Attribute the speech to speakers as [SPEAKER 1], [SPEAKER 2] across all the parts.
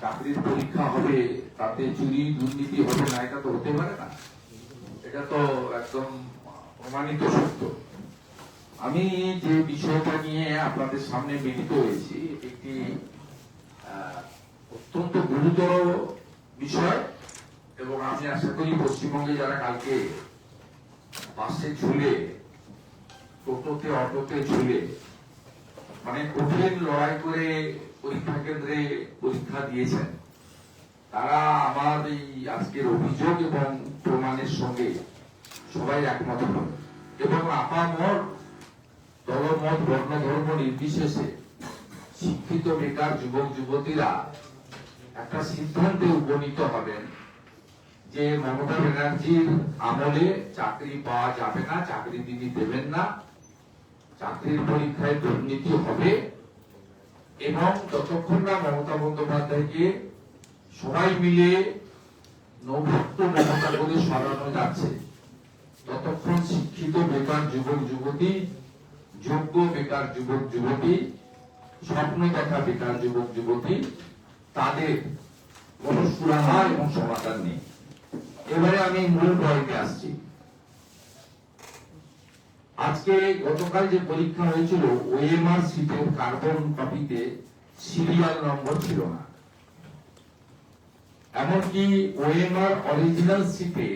[SPEAKER 1] চাকরির পরীক্ষা হবে তাতে চুরি দুর্নীতি হবে না, এটা তো হতে পারে না। এটা তো একদম প্রমাণিত সত্য। আমি যে বিষয়টা নিয়ে আপনাদের সামনে মিলিত হয়েছি একটি অত্যন্ত গুরুতর বিষয়, এবং আমি আশা করি পশ্চিমবঙ্গে যারা কালকে বাসে ঝুলে, টোটোতে অটোতে ঝুলে মানে কঠিন লড়াই করে পরীক্ষা কেন্দ্রে পরীক্ষা দিয়েছেন, তারা আমার এই আজকের অভিযোগ এবং প্রমাণের সঙ্গে সবাই একমত হবে। এবং আপামর দলমত বর্ণ ধর্ম নির্বিশেষে শিক্ষিত বেকার যুবক যুবতীরা একটা সিদ্ধান্তে উপনীত হবেন যে মমতা ব্যানার্জির আমলে চাকরি পাওয়া যাবে না, চাকরি তিনি দেবেন না, চাকরির পরীক্ষায় দুর্নীতি হবে, এবং যতক্ষণ না মমতা বন্দ্যোপাধ্যায়কে সবাই মিলে নৌভক্ত মমতা করে সরানো যাচ্ছে ততক্ষণ শিক্ষিত বেকার যুবক যুবতী, যোগ্য বেকার যুবক যুবতী, স্বপ্ন দেখা বেকার যুবক যুবতী, তাদের কোন সুরাহা এবং সমাধান নেই। এবারে আমি মূল পয়েন্টে আসছি। আজকে গতকাল যে পরীক্ষা হয়েছিল ওএমআর সিটের কার্বন কপিতে সিরিয়াল নম্বর ছিল না, এমনকি ওএমআর অরিজিনাল সিটে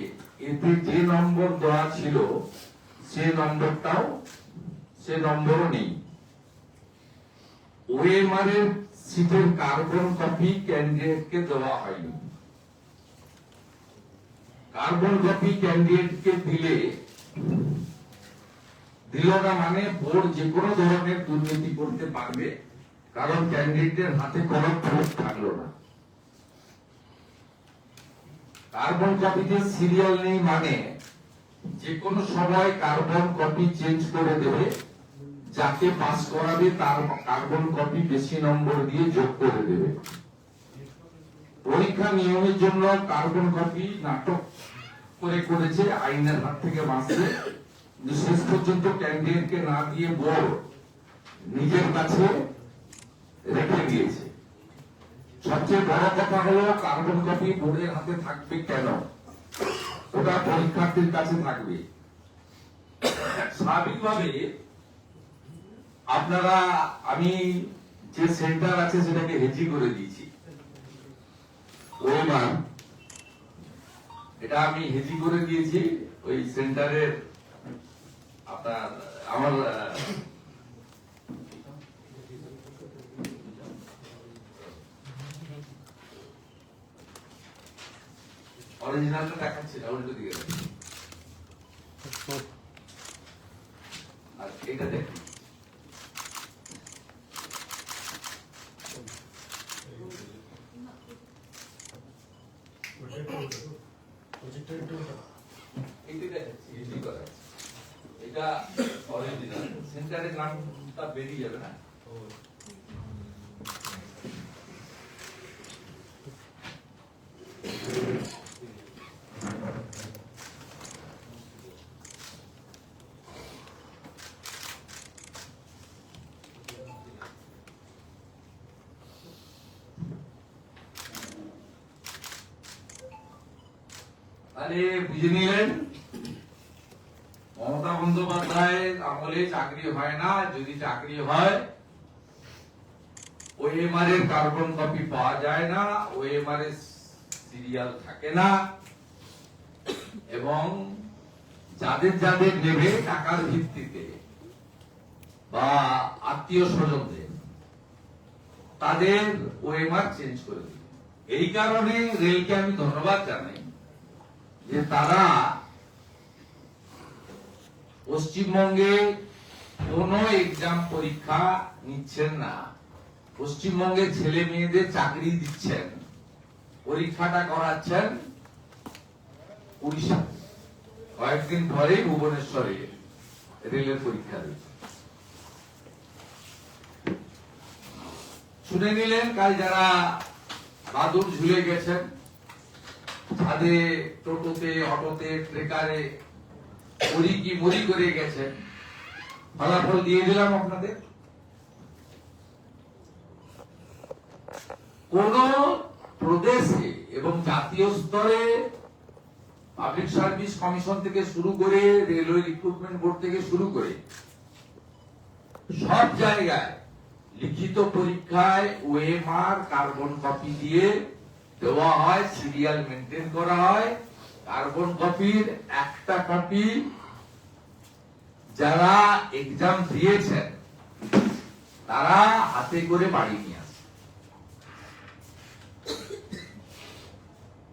[SPEAKER 1] এতে যে নম্বর দেওয়া ছিল সে নম্বরও নেই। ওএমআর এর সিটের কার্বন কপি ক্যান্ডিডেটকে দেওয়া হয়নি। কার্বন কপি ক্যান্ডিডেটকে দিল না মানে বোর্ড যে কোনো ধরনের দুর্নীতি করতে পারবে, কারণ ক্যান্ডিডেটের হাতে কোনো প্রুফ থাকলো না। কার্বন কপিতে সিরিয়াল নেই মানে যে কোনো সময় কার্বন কপি চেঞ্জ করে দেবে, যাকে পাস করাবে তার কার্বন কপি বেশি নম্বর দিয়ে যোগ করে দেবে। পরীক্ষা নিয়মের জন্য কার্বন কপি নাটক করেছে, আইনের হাত থেকে বাঁচতে, শেষ পর্যন্ত ক্যান্ডিডেটকে না দিয়ে বোর্ড নিজের কাছে রেখে দিয়েছে। সবচেয়ে বড় কথা হলো কার্বন কপি বোর্ডের হাতে থাকবে কেন? ওটা পরীক্ষার্থীর কাছে থাকবে। স্বাভাবিকভাবে আপনারা, আমি যে সেন্টার আছে সেটাকে হেজি করে দিয়েছি, ওএমআর এটা আমি হেজি করে দিয়েছি। ওই সেন্টারের আপনার আমার অরিজিনালটা দেখাচ্ছি না, উল্টো দিকে আর এটা দেখুন। এটা অরিজিনাল, সেন্টারের নামটা বেরিয়ে যাবে না। আরে বুঝে নিলেন, মমতা বন্দ্যোপাধ্যায়ের আমলে চাকরি হয় না। যদি চাকরি হয় ওএমআর এর কার্বন কপি পাওয়া যায় না, ওএমআর এর সিরিয়াল থাকে না, এবং যাদের যাদের নেবে টাকার ভিত্তিতে বা আত্মীয় স্বজনদের, তাদের ওএমআর চেঞ্জ করে দিবে। এই কারণে রেলকে আমি ধন্যবাদ জানাই যে তারা পশ্চিমবঙ্গে কোন এক্সাম পরীক্ষা নিচ্ছেন না, পশ্চিমবঙ্গে ছেলে মেয়েদের চাকরি দিচ্ছেন, পরীক্ষাটা করাচ্ছেন উড়িষ্যা। কয়েকদিন পরে ভুবনেশ্বরে রেলের পরীক্ষা দিচ্ছে। শুনে নিলেন, কাল যারা বাদুর ঝুলে গেছেন, ছাদে, টোটোতে, অটোতে, ট্রেকারে মরি করে গেছে, ফলাফল দিয়ে দিলাম আপনাদের। কোন প্রদেশে এবং জাতীয় স্তরে পাবলিক সার্ভিস কমিশন থেকে শুরু করে রেলওয়ে রিক্রুটমেন্ট বোর্ড থেকে শুরু করে সব জায়গায় লিখিত পরীক্ষায় ওএমআর কার্বন কপি দিয়ে দেওয়া হয়, সিরিয়াল মেনটেন করা হয়। কার্বন কপির একটা কপি যারা এক্সাম দিয়েছেন তারা হাতে করে বাড়ি নিয়ে আসে।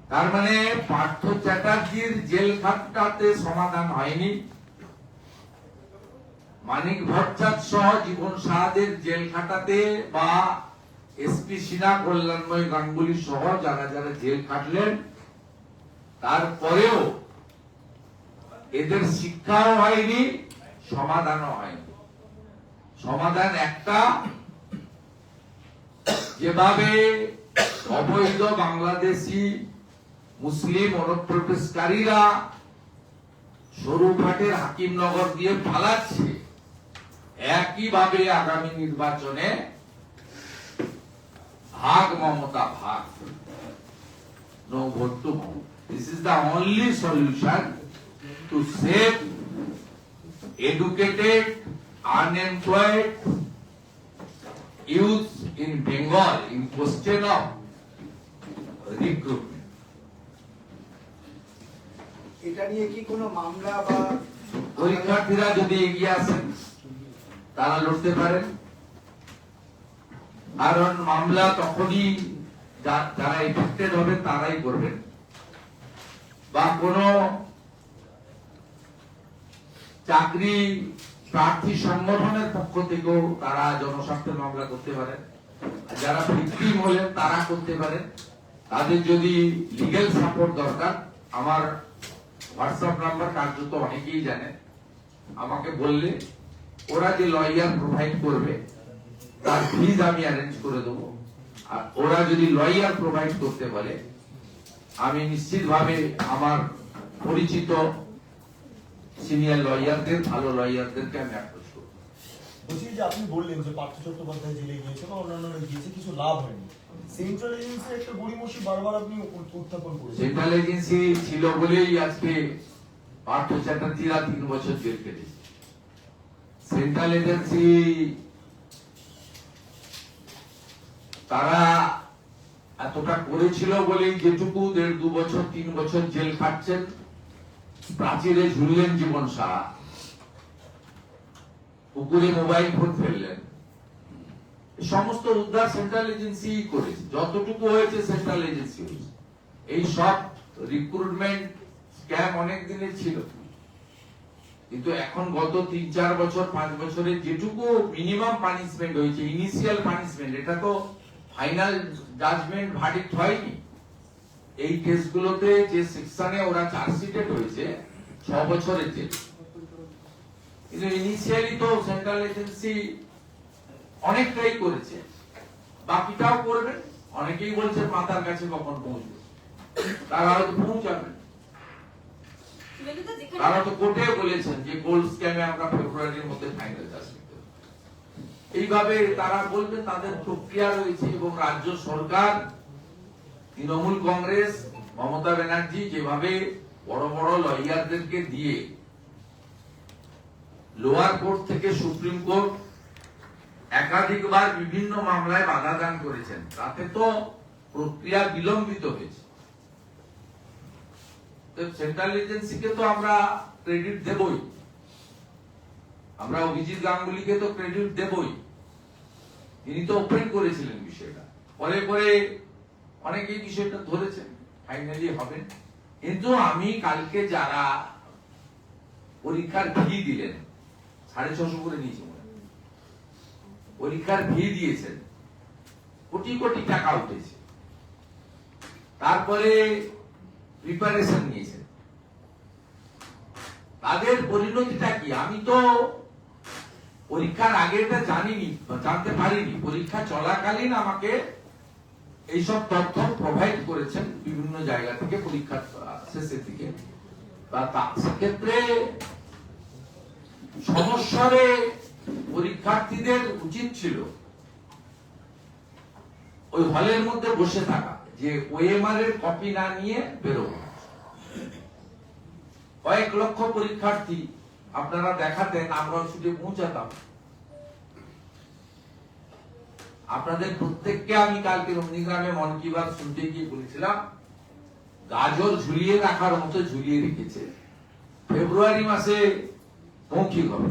[SPEAKER 1] তার মানে পার্থ চ্যাটার্জির জেল খাটটাতে সমাধান হয়নি, মানিক ভট্টাচার্য সহ জীবন সাহাদের জেল খাটাতে বা এসপি সিনহা, কল্যাণময় গাঙ্গুলি সহ যারা যারা জেল খাটলেন তারপরেও এদের শিক্ষাও হয়নি, সমাধানও হয়নি। সমাধান একটা, যেভাবে অবৈধ বাংলাদেশি মুসলিম অনুপ্রবেশকারীরা সরুঘাটের হাকিমনগর দিয়ে পালাচ্ছে, একইভাবে আগামী নির্বাচনে ভাগ মমতা ভাগ, no vote to vote. This is the only solution to save educated, unemployed youth in Bengal in question of recruitment.
[SPEAKER 2] এটা নিয়ে কি কোনো মামলা বা
[SPEAKER 1] পরীক্ষার্থীরা যদি এগিয়ে আসেন তারা লড়তে পারেন, কারণ মামলা তখনই যারা এফেক্টেড হবে তারাই করবেন, বা কোন চাকরি প্রার্থী সংগঠনের পক্ষ থেকেও তারা জনস্বার্থের মামলা করতে পারেন। যারা ভিকটিম হলেন তারা করতে পারেন। তাদের যদি লিগ্যাল সাপোর্ট দরকার, আমার হোয়াটসঅ্যাপ নাম্বার কার্যত অনেকেই জানেন, আমাকে বললে ওরা যে লয়ার প্রোভাইড করবে তার ফিজ আমি অ্যারেঞ্জ করে দেবো। আর ওরা যদি লয়ার প্রোভাইড করতে বলে আমি নিশ্চিতভাবে আমার পরিচিত সিনিয়র লয়ারদের, ভালো লয়ারদেরকে আমি অ্যাপ্রোচ করব।
[SPEAKER 3] বলছি যে আপনি বললেন যে পার্থ চট্টোপাধ্যায় জেলে গিয়েছে বা অন্যান্যরা গিয়েছে, কিছু লাভ হয়নি। সেন্ট্রাল এজেন্সির একটা গড়িমসি বারবার আপনি উত্থাপন করেছেন।
[SPEAKER 1] সেন্ট্রাল এজেন্সি ছিল বলেই আজকে পার্থ চ্যাটার্জিরা 3 বছর জেল কেটেছে। সেন্ট্রাল এজেন্সি তারা এতটা করেছিল বলেই যেটুকু 1.5-2 বছর 3 বছর জেল খাটছেন। প্রাচীরে ঝুললেন জীবন সাহা, পুকুরে মোবাইল ফোন ফেললেন, সমস্ত উদ্ধার সেন্ট্রাল এজেন্সি করেছে। যতটুকু হয়েছে সেন্ট্রাল এজেন্সি হয়েছে। এই সব রিক্রুটমেন্ট স্ক্যাম অনেক দিনের ছিল, কিন্তু এখন গত 3-4 বছর 5 বছরে যেটুকু মিনিমাম পানিশমেন্ট হয়েছে, ইনিশিয়াল পানিশমেন্ট, এটা তো ফাইনাল জাজমেন্ট ভার্ডিক্ট হয়নি। এই কেসগুলোতে যে সেকশনে ওরা চার্জশিটেড হয়েছে 6 বছরের জেল, কিন্তু ইনিশিয়ালি তো সেন্ট্রাল এজেন্সি অনেকটাই করেছে, বাকিটাও করবে। অনেকেই বলছে মাথার কাছে কখন পৌঁছবে, তারা হয়তো পৌঁছাবে। তারা তো কোর্টে বলেছেন যে গোল্ড স্ক্যামে আমরা ফেব্রুয়ারির মধ্যে ফাইনাল জাজমেন্ট দেব। এইভাবে তারা বলবেন, তাদের প্রক্রিয়া রয়েছে। এবং রাজ্য সরকার, তৃণমূল কংগ্রেস, মমতা ব্যানার্জি যেভাবে বড় বড় লয়ারদেরকে দিয়ে লোয়ার কোর্ট থেকে সুপ্রিম কোর্ট একাধিকবার বিভিন্ন মামলায় বাধা দান করেছেন, তাতে তো প্রক্রিয়া বিলম্বিত হয়েছে। সেন্ট্রাল এজেন্সিকে তো আমরা ক্রেডিট দেবই, আমরা অভিজিৎ গাঙ্গুলিকে তো ক্রেডিট দেবই, তিনি তো ওপেন করেছিলেন বিষয়টা। পরে পরে অনেকেই বিষয়টা ধরেছেন, ফাইনালি হবেন। কিন্তু আমি কালকে যারা পরীক্ষার ফি দিলেন, 650 করে নিয়েছে, পরীক্ষার ফি দিয়েছেন, কোটি কোটি টাকা উঠেছে, তারপরে প্রিপারেশন নিয়েছেন, তাদের পরিণতিটা কি? আমি তো পরীক্ষার আগে এটা জানিনি, জানতে পারিনি। পরীক্ষা চলাকালীন আমাকে এইসব তথ্য প্রোভাইড করেছেন বিভিন্ন জায়গা থেকে, পরীক্ষার শেষের দিকে। সেক্ষেত্রে সমস্যারে পরীক্ষার্থীদের উচিত ছিল ওই হলের মধ্যে বসে থাকা, যে ওএমআর এর কপি না নিয়ে বেরোবো। কয়েক লক্ষ পরীক্ষার্থী আপনারা দেখাতেন, আমরাও ছুটে পৌঁছাতাম। আপনাদের প্রত্যেককে আমি কালকে নন্দীগ্রামে মন কি বাত শুনতে গিয়ে বলেছিলাম, গাজর ঝুলিয়ে রাখার মতো ঝুলিয়ে রেখেছে, ফেব্রুয়ারি মাসে মৌখিক হবে।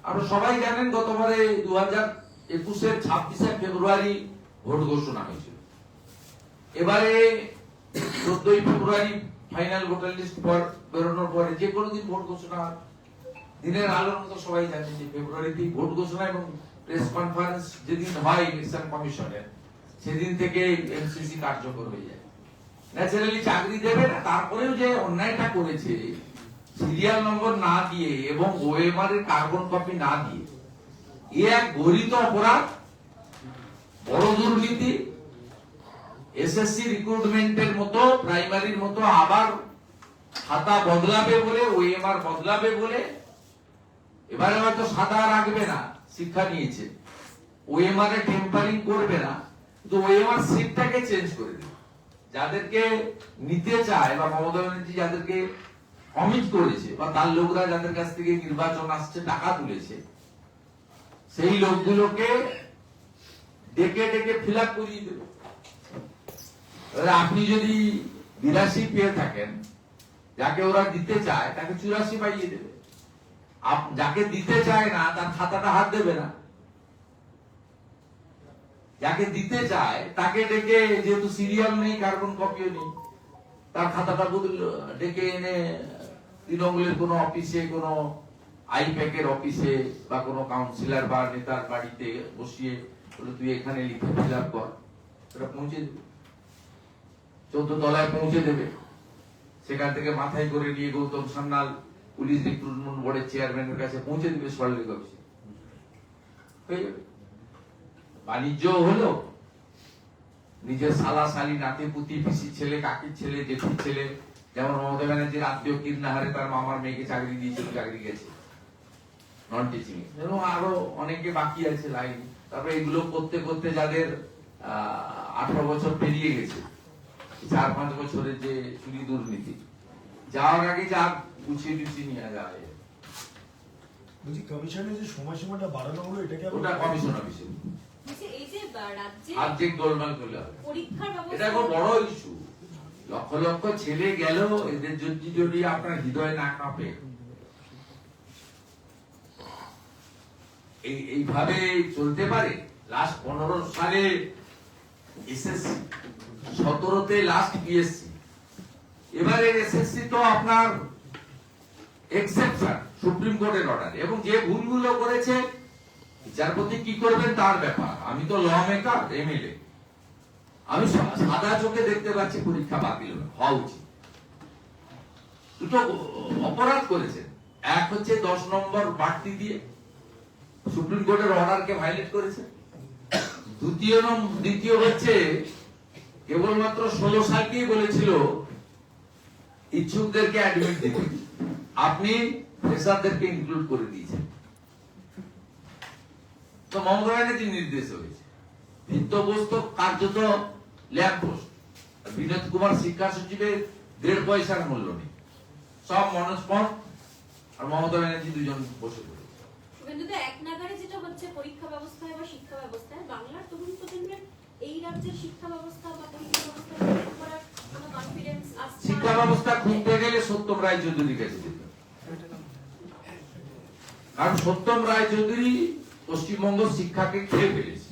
[SPEAKER 1] আপনারা সবাই জানেন গতবারে 2021-এর 26শে ফেব্রুয়ারি ভোট ঘোষণা হয়েছিল। এবারে 14ই ফেব্রুয়ারি ফাইনাল ভোটার লিস্ট বেরোনোর পরে যে কোনো দিন ভোট ঘোষণা হয়। দিনের আলোর মতো সবাই জানেন যে ফেব্রুয়ারিতেই ভোট ঘোষণা, এবং প্রেস কনফারেন্স যেদিন হয় ইলেকশন কমিশনের, সেদিন থেকে এমসিসি কার্যকর হয়ে যায়। ন্যাচারালি চাকরি দেবে না। তারপরেও যে অন্যায়টা করেছে, সিরিয়াল নম্বর না দিয়ে এবং ওএমআর এর কার্বন কপি না দিয়ে, এ এক গরিত অপরাধ, বড় দুর্নীতি। এসএসসি রিক্রুটমেন্টের মতো, প্রাইমারির মতো আবার খাতা বদলাবে বলে, ওএমআর বদলাবে বলে, এবারে হয়তো সাদা রাখবে না, শিক্ষা নিয়েছে, ওএমআর এ টেম্পারিং করবে না, কিন্তু ওএমআর সিটটাকে চেঞ্জ করে দেবে। যাদেরকে নিতে চায় বা মমতা ব্যানার্জি যাদেরকে কমিট করেছে, বা তার লোকরা যাদের কাছ থেকে নির্বাচন আসছে টাকা তুলেছে, সেই লোকগুলোকে ডেকে ডেকে ফিল আপ করিয়ে দেবে। আপনি যদি 82 পেয়ে থাকেন, যাকে ওরা দিতে চায় তাকে 84 পাইয়ে দেবে। যাকে দিতে চায় না তার খাতাটা হাত দেবে না। যাকে দিতে চায় তাকে ডেকে, যেহেতু সিরিয়াল নেই, কার্বন কপিও নেই, তার খাতাটা ডেকে এনে তৃণমূলের কোনো অফিসে, কোনো আইপ্যাকের অফিসে বা কোনো কাউন্সিলর বা নেতার বাড়িতে বসিয়ে বলে, তুই এখানে লিখে ফিল আপ কর, ওটা পৌঁছে দেবে, 14 তলায় পৌঁছে দেবে। সেখান থেকে মাথায় করে নিয়ে গৌতম সান্যাল পুলিশ রিক্রুটমেন্ট বোর্ডের চেয়ারম্যানের কাছে পৌঁছে দেবে সল্টলেক অফিসে, হয়ে যাবে। বাণিজ্য হলো, নিজের সালা সালি, নাতি পুতি, পিসির ছেলে, কাকির ছেলে, জেঠির ছেলে, যেমন মমতা ব্যানার্জির আত্মীয় কীর্ণাহারে তার মামার মেয়েকে চাকরি দিয়েছিল, চাকরি গেছে নন টিচিং এ, এবং আরো অনেকে বাকি আছে লাইন। তারপরে এগুলো করতে করতে যাদের 18 বছর পেরিয়ে গেছে, 4-5 বছরের যে চুরি দুর্নীতি, যাওয়ার আগে যা গুছিয়ে টুছিয়ে নিয়ে যায়।
[SPEAKER 3] বলছি কমিশনের যে সময়সীমাটা বাড়ানো হলো, এটাকে
[SPEAKER 1] ওটা কমিশন অফিসে
[SPEAKER 4] এই যে রাজ্যে
[SPEAKER 1] আর্থিক গোলমাল করলে হবে।
[SPEAKER 4] পরীক্ষার
[SPEAKER 1] এটা
[SPEAKER 4] ব্যবস্থা,
[SPEAKER 1] খুব বড় ইস্যু। লক্ষ লক্ষ ছেলে গেল, এদের যদি আপনার হৃদয় না কাঁপে, এইভাবে চলতে পারে? লাস্ট 15 সালে এসএসসি, 17তে লাস্ট পিএসসি, এবারে এসএসসি তো আপনার এক্সেপশন, সুপ্রিম কোর্টের অর্ডার, এবং যে ভুলগুলো করেছে বিচারপতি কি করবেন তার ব্যাপার। আমি তো ল মেকার, এমএলএ, আমি সাদা চোখে দেখতে পাচ্ছি পরীক্ষা বাতিল হওয়া উচিত। দুটো অপরাধ করেছেন, এক হচ্ছে 10 নম্বর বাড়তি দিয়ে সুপ্রিম কোর্টের অর্ডারকে ভায়োলেট করেছে। দ্বিতীয় হচ্ছে কেবলমাত্র 16 সালকেই বলেছিল ইচ্ছুকদেরকে অ্যাডমিট দিতে, আপনি ফ্রেশারদেরকে ইনক্লুড করে দিয়েছেন। তো মমতা ব্যানার্জির নির্দেশ হয়েছে, ভিত্তবস্তু কার্যত ল্যাব পোস্ট। বিনোদ কুমার শিক্ষা সচিবের 1.5 পয়সার মূল্য নেই, সব মনস্পন আর মমতা ব্যানার্জি দুজন বসে পড়েছে।
[SPEAKER 4] শুভেন্দুদা, এক নাগারে যেটা হচ্ছে পরীক্ষা ব্যবস্থায় বা শিক্ষা ব্যবস্থায়, বাংলার তরুণ প্রজন্মের এই রাজ্যের শিক্ষা ব্যবস্থা বা পরীক্ষা ব্যবস্থা করার কোনো কনফিডেন্স আসছে?
[SPEAKER 1] শিক্ষা ব্যবস্থা খুঁজতে গেলে সত্যম রায় চৌধুরীর কাছে যেতে হবে। কারণ সত্যম রায় চৌধুরী পশ্চিমবঙ্গ শিক্ষাকে খেয়ে ফেলেছে।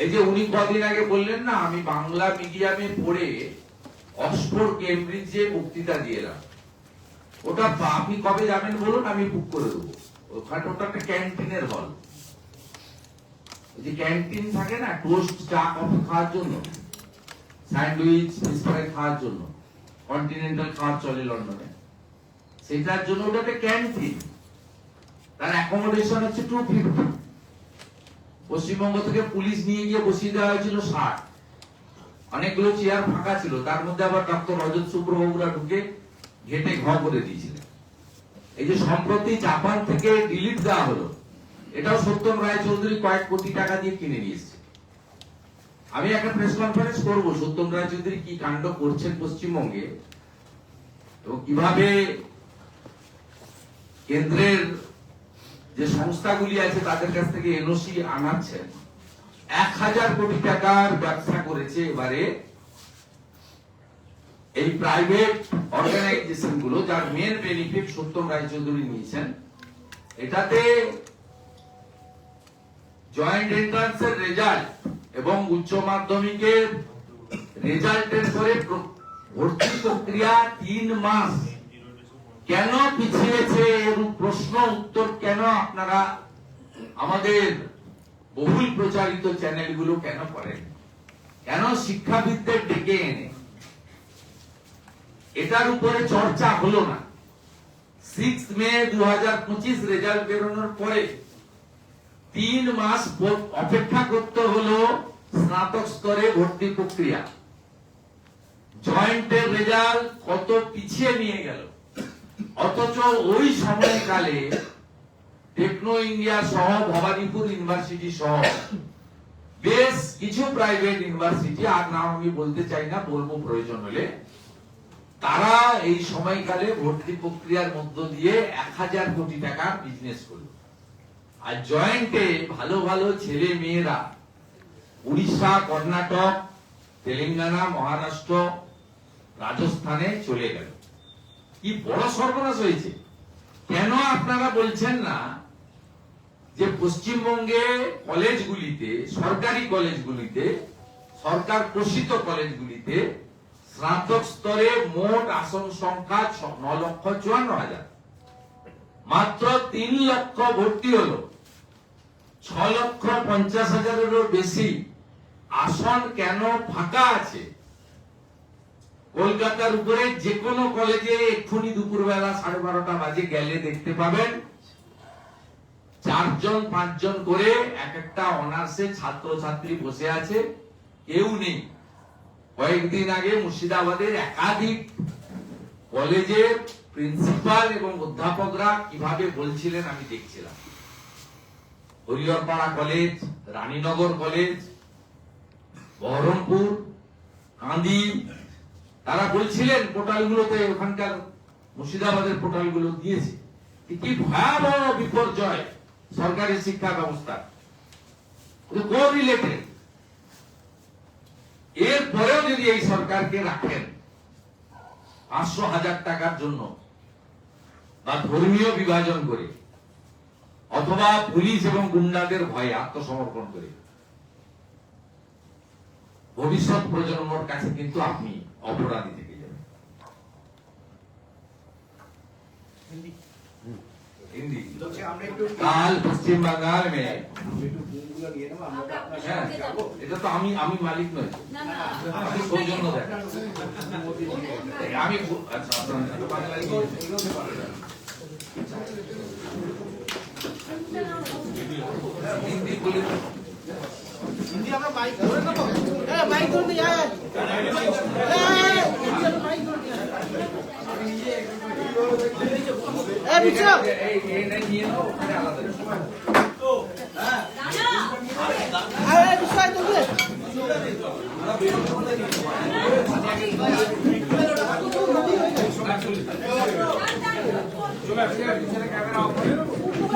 [SPEAKER 1] এই যে উনি কদিন আগে বললেন না, আমি বাংলা মিডিয়ামে পড়ে অক্সফোর্ড কেমব্রিজে বক্তৃতা দিয়ে এলাম, ওটা আপনি কবে যাবেন বলুন, আমি বুক করে দেবো। ওখানে ওটা একটা ক্যান্টিনের হল, যে ক্যান্টিন থাকে না, টোস্ট চা কফি খাওয়ার জন্য, স্যান্ডউইচ ফিশ ফ্রাই খাওয়ার জন্য, কন্টিনেন্টাল খাওয়ার চলে লন্ডনে, সেটার জন্য ওটা একটা ক্যান্টিন। তার অ্যাকোমোডেশন হচ্ছে 250। পশ্চিমবঙ্গ থেকে পুলিশ নিয়ে গিয়ে বসিয়ে দেওয়া হয়েছিল 60। অনেকগুলো চেয়ার ফাঁকা ছিল, তার মধ্যে আবার ডক্টর রজত সুব্রবাবুরা ঢুকে ঘেটে ঘ করে দিয়েছিলেন। এই যে সম্প্রতি জাপান থেকে ডিলিট দেওয়া হলো, এটাও সত্যম রায় চৌধুরী কয়েক কোটি টাকা দিয়ে কিনে নিয়ে এসেছে। আমি একটা প্রেস কনফারেন্স করবো সত্যম রায় চৌধুরী কি কাণ্ড করছেন পশ্চিমবঙ্গে এবং কিভাবে কেন্দ্রের যে সংস্থাগুলি আছে তাদের কাছ থেকে এনওসি আনাচ্ছেন। 1000 কোটি টাকার ব্যবসা করেছে এবারে এই প্রাইভেট অর্গানাইজেশন গুলো, যার মেন বেনিফিট সত্যম রায়চৌধুরী নিয়েছেন। এটাতে জয়েন্ট এন্ট্রান্সের রেজাল্ট এবং উচ্চ মাধ্যমিকের রেজাল্টের পরে ভর্তি প্রক্রিয়া 3 মাস কেন পিছিয়েছে এর প্রশ্ন উত্তর কেন আপনারা আমাদের বহুল প্রচারিত চ্যানেলগুলো কেন করেন, কেন শিক্ষাবিদদের ডেকে এনে এটার উপরে চর্চা হলো না। 6 মে 2025 রেজাল্ট বেরোনোর পরে 3 মাস অপেক্ষা করতে হলো স্নাতক স্তরে ভর্তি প্রক্রিয়া। জয়েন্টের রেজাল্ট কত পিছিয়ে নিয়ে গেল, অথচ ওই সময়কালে টেকনো ইন্ডিয়া সহ ভবানীপুর ইউনিভার্সিটি সহ বেশ কিছু প্রাইভেট ইউনিভার্সিটি, আর নাম আমি বলতে চাই না, বলবো প্রয়োজন হলে, তারা এই সময়কালে ভর্তি প্রক্রিয়ার মধ্য দিয়ে 1000 কোটি টাকা বিজনেস করলো। আর জয়েন্টে ভালো ভালো ছেলে মেয়েরা উড়িষ্যা, কর্ণাটক, তেলেঙ্গানা, মহারাষ্ট্র, রাজস্থানে চলে গেল। কি বড় সর্বনাশ হয়েছে। কেন আপনারা বলছেন না যে পশ্চিমবঙ্গে কলেজগুলিতে, সরকারি কলেজগুলিতে, সরকার পোষিত কলেজগুলিতে স্নাতক স্তরে মোট আসন সংখ্যা 9,54,000, মাত্র 3 লক্ষ ভর্তি হলো, 6,50,000-এরও বেশি আসন কেন ফাঁকা আছে? কলকাতার উপরে যে কোনো কলেজে এক্ষুনি দুপুরবেলা 12:30 বাজে গেলে দেখতে পাবেন 4 জন 5 জন করে এক একটা অনার্সে ছাত্র ছাত্রী বসে আছে, কেউ নেই। কয়েকদিন আগে মুর্শিদাবাদের একাধিক কলেজের প্রিন্সিপাল এবং অধ্যাপকরা কিভাবে বলছিলেন আমি দেখছিলাম। হরিহরপাড়া কলেজ, রানীনগর কলেজ, বহরমপুর, কান্দি, তারা বলছিলেন পোর্টালগুলোতে, ওখানকার মুর্শিদাবাদের পোর্টালগুলো দিয়েছে কি ভয়াবহ বিপর্যয় সরকারি শিক্ষা ব্যবস্থা, কোরিলেটেড। এরপরেও যদি এই সরকারকে রাখেন 500,000 টাকার জন্য বা ধর্মীয় বিভাজন করে অথবা পুলিশ এবং গুন্ডাদের ভয়ে আত্মসমর্পণ করে, ভবিষ্যৎ প্রজন্মর কাছে কিন্তু আপনি অপরাধী থেকে যাবেন। हिंदी কাল পশ্চিম বাংলার মে এটা তো আমি মালিক নই, আমি সৌজন্য দেখ আমি আচ্ছা হিন্দি বলি
[SPEAKER 2] হিন্দি আমরা মাইক ধরে নেবো, মাইক ধরতে যায়, মাইক ধরতে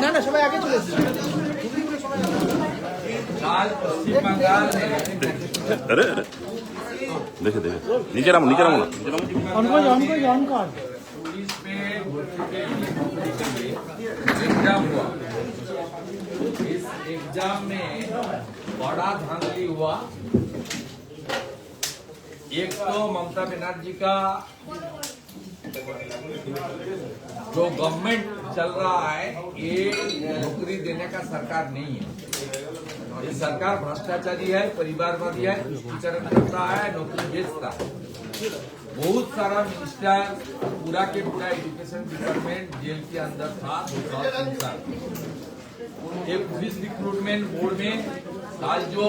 [SPEAKER 2] না না সবাই আগে চলে এসেছে।
[SPEAKER 5] अरे अरे देखे देखे नीचे नामो ना
[SPEAKER 1] पुलिस में एग्जाम हुआ, इस एग्जाम में बड़ा धांधली हुआ। एक तो ममता बनर्जी का जो गवर्नमेंट चल रहा है, ये नौकरी देने का सरकार नहीं है। ये सरकार भ्रष्टाचारी है, परिवारवादी है, तुष्टीकरण करता है, नौकरी बेचता है। बहुत सारा मिनिस्टर, पूरा के पूरा एजुकेशन डिपार्टमेंट जेल के अंदर था 2 साल 3 साल। एक पुलिस रिक्रूटमेंट बोर्ड में आज जो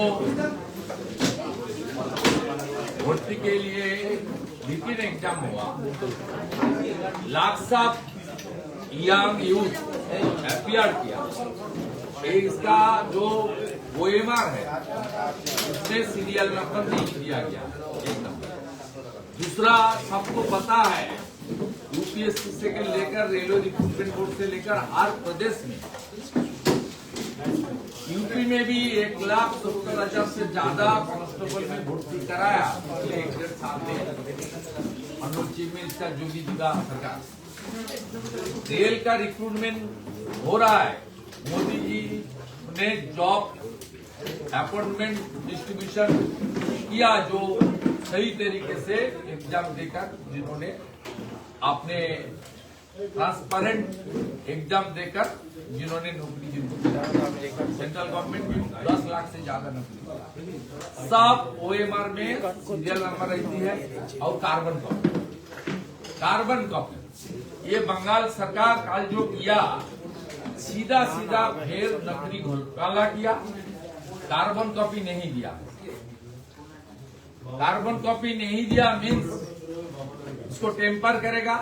[SPEAKER 1] भर्ती के लिए रिटन एग्जाम हुआ, lakh of young youth appear किया, ये इसका जो OMR है उसमें सीरियल नंबर नहीं दिया गया, एक नंबर। दूसरा, सबको पता है यूपीएससी से लेकर रेलवे रिक्रूटमेंट बोर्ड से लेकर हर प्रदेश में, यूपी में भी 1,70,000 से ज्यादा कांस्टेबल में भर्ती कराया पिछले 1.5 साल में मनोज चीफ मिनिस्टर योगी जी का सरकार। रेल का रिक्रूटमेंट हो रहा है, मोदी जी ने जॉब अपॉइंटमेंट डिस्ट्रीब्यूशन किया, जो सही तरीके से एग्जाम देकर जिन्होंने आपने ट्रांसपेरेंट एग्जाम देकर जिन्होंने नौकरी जिनको सेंट्रल गवर्नमेंट भी 10 लाख से ज्यादा नौकरी, सब OMR में सीरियल नंबर रहती है और कार्बन कॉपी। ये बंगाल सरकार काल जो किया, सीधा फिर नकली घोटाला किया, कार्बन कॉपी नहीं दिया। कार्बन कॉपी नहीं दिया मीन्स उसको टेम्पर करेगा,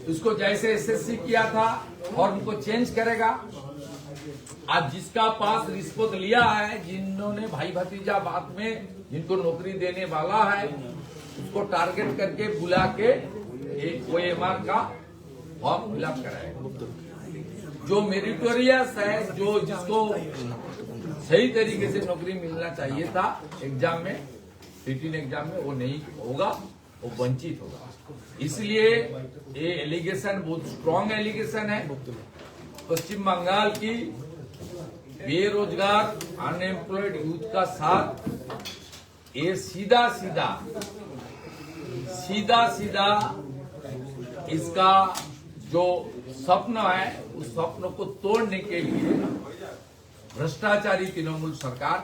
[SPEAKER 1] उसको जैसे SSC किया था फॉर्म को चेंज करेगा। आज जिसका पास रिश्वत लिया है, जिन्होंने भाई भतीजा बात में जिनको नौकरी देने वाला है, उसको टारगेट करके बुला के एक OMR का फॉर्म फिलअप कराएगा। जो मेरिटोरियस है, जो जिसको सही तरीके से नौकरी मिलना चाहिए था एग्जाम में, रिटन एग्जाम में, वो नहीं होगा, वो वंचित होगा। इसलिए ये एलिगेशन बहुत स्ट्रॉन्ग एलिगेशन है। पश्चिम बंगाल की बेरोजगार अनएम्प्लॉयड यूथ का साथ ये सीधा इसका जो स्वप्न है, उस स्वप्न को तोड़ने के लिए भ्रष्टाचारी तृणमूल सरकार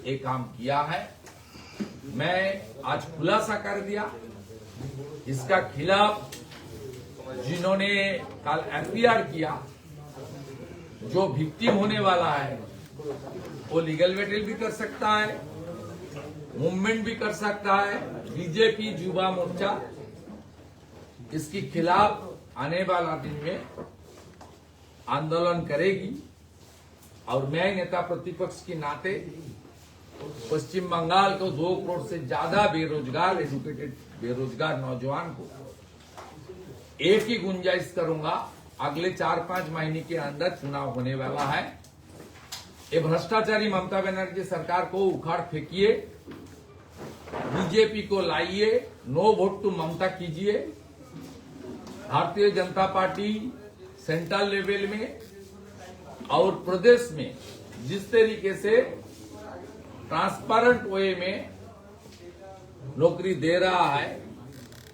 [SPEAKER 1] एक काम किया है। मैं आज खुलासा कर दिया, इसका खिलाफ जिन्होंने कल FIR किया, जो विक्टिम होने वाला है, वो लीगल बैटल भी कर सकता है, मूवमेंट भी कर सकता है। बीजेपी युवा मोर्चा इसके खिलाफ आने वाला दिन में आंदोलन करेगी। और मैं नेता प्रतिपक्ष के नाते पश्चिम बंगाल को 2 करोड़ से ज्यादा बेरोजगार एजुकेटेड बेरोजगार नौजवान को एक ही गुंजाइश करूंगा, अगले 4-5 महीने के अंदर चुनाव होने वाला है। ये भ्रष्टाचारी ममता बनर्जी सरकार को उखाड़ फेंकिए, बीजेपी को लाइए, नो वोट टू ममता कीजिए। Bharatiya Janata party central level में और प्रदेश में जिस तरीके से ट्रांसपेरेंट वे में नौकरी दे रहा है,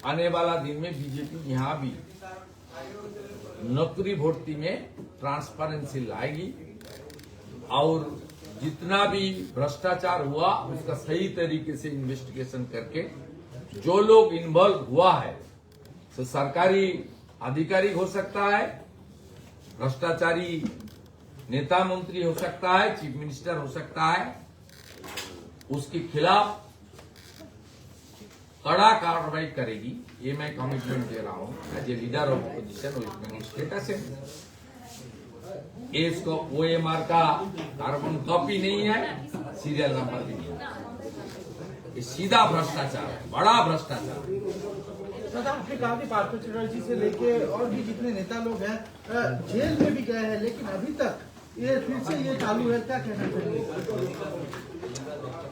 [SPEAKER 1] आने वाला दिन में बीजेपी यहां भी नौकरी भर्ती में ट्रांसपेरेंसी लाएगी और जितना भी भ्रष्टाचार हुआ उसका सही तरीके से इन्वेस्टिगेशन करके जो लोग इन्वॉल्व हुआ है, तो सरकारी अधिकारी हो सकता है, भ्रष्टाचारी नेता मंत्री हो सकता है, चीफ मिनिस्टर हो सकता है, उसके खिलाफ कड़ा कार्रवाई करेगी। ये मैं कमिटमेंट दे रहा हूं as a leader of opposition West Bengal state assembly. इसको OMR का कार्बन कॉपी नहीं है, सीरियल नंबर भी नहीं है। ये सीधा भ्रष्टाचार है, बड़ा भ्रष्टाचार।
[SPEAKER 2] सर, आपने कहा कि पार्थ चटर्जी से लेके और भी जितने नेता लोग हैं जेल में भी गए हैं, लेकिन अभी तक ये फिर से ये चालू है, क्या कहना चाहिए?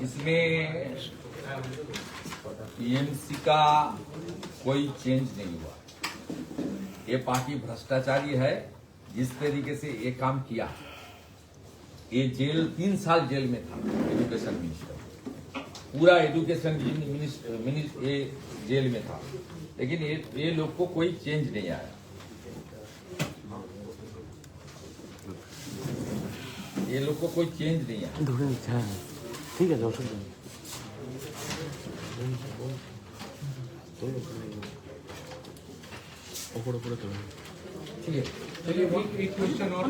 [SPEAKER 1] इसमें TMC का कोई चेंज नहीं हुआ। ये पार्टी भ्रष्टाचारी है। जिस तरीके से ये काम किया, ये जेल 3 साल जेल में था एजुकेशन मिनिस्टर, पूरा एजुकेशन मिनिस्टर ये जेल में था, लेकिन ये लोग को कोई चेंज नहीं आया। ये लोग को कोई चेंज नहीं आया।
[SPEAKER 6] ठीक है दर्शक
[SPEAKER 1] ठीक है, चलिए एक क्वेश्चन और